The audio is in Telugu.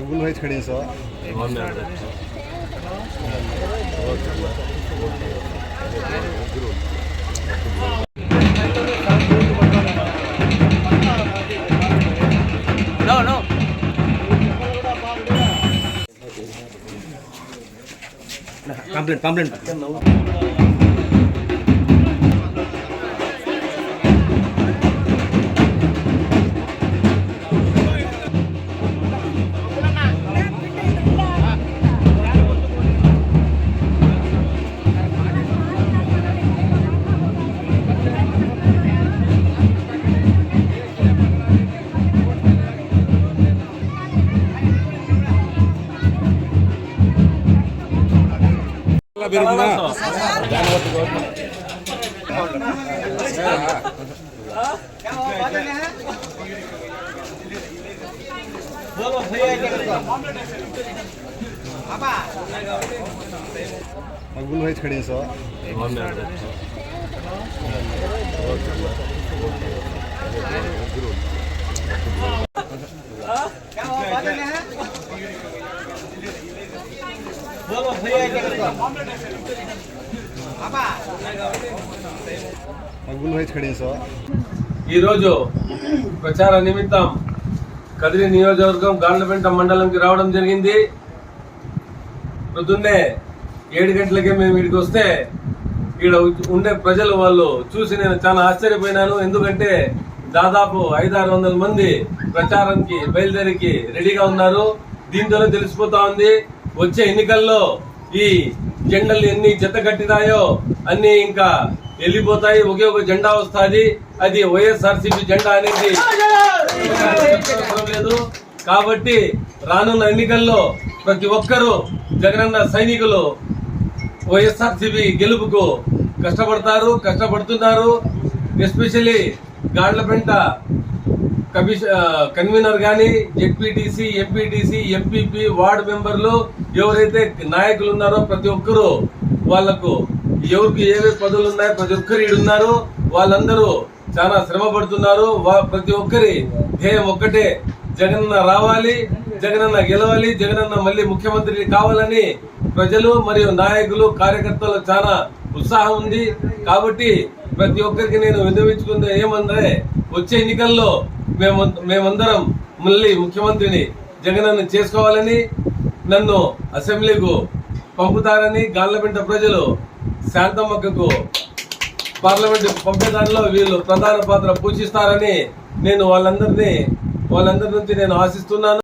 गुल भाई खड़े हैं सर No. Complaint. गुल भाई खड़े हैं सर गुल भाई खड़े हैं सर ప్రచార నిమిత్తం కదిరి నియోజకవర్గం గాండ్లపెంట మండలంకి రావడం జరిగింది. పొద్దున్నే 7 గంటలకే మేము ఇక్కడికి వస్తే ఇక్కడ ఉండే ప్రజలు వాళ్ళు చూసి నేను చాలా ఆశ్చర్యపోయినాను. ఎందుకంటే దాదాపు 500-600 మంది ప్రచారానికి బయలుదేరికి రెడీగా ఉన్నారు. దీంతోనే తెలిసిపోతా ఉంది వచ్చే ఎన్నికల్లో ఈ జెండాలు ఎన్ని జత కట్టినాయో అన్ని ఇంకా వెళ్ళిపోతాయి. ఒకే ఒక జెండా వస్తుంది, అది వైఎస్ఆర్సీపీ జెండా అనేది లేదు. కాబట్టి రానున్న ఎన్నికల్లో ప్రతి ఒక్కరూ జగనన్న సైనికులు వైఎస్ఆర్సీపీ గెలుపుకు కష్టపడుతున్నారు. ఎస్పెషల్లీ గాండ్లపెంట కన్వీనర్ గాని, జెడ్పీటీసీ, ఎంపీటీసీ, ఎంపీపీ, వార్డు మెంబర్లు ఎవరైతే నాయకులు ఉన్నారో ప్రతి ఒక్కరూ వాళ్లకు ఎవరికి ఏవే పదవులు ఉన్నాయో ప్రతి ఒక్కరు ఈడున్నారు. వాళ్ళందరూ చాలా శ్రమ పడుతున్నారు. ప్రతి ఒక్కరి ధ్యేయం ఒక్కటే, జగనన్న రావాలి, జగనన్న గెలవాలి, జగనన్న మళ్ళీ ముఖ్యమంత్రి కావాలని ప్రజలు మరియు నాయకులు కార్యకర్తలు చాలా ఉత్సాహం ఉంది. కాబట్టి ప్రతి ఒక్కరికి నేను విన్నవించుకుంది ఏమంటే వచ్చే ఎన్నికల్లో మేమందరం మళ్ళీ ముఖ్యమంత్రిని జగనన్న చేసుకోవాలని, నన్ను అసెంబ్లీకు పంపుతారని, గాండ్లపెంట ప్రజలు శాంతమ్మకు పార్లమెంట్ పంపేదానిలో వీళ్ళు ప్రధాన పాత్ర పోషిస్తారని నేను వాళ్ళందరి నుంచి నేను ఆశిస్తున్నాను.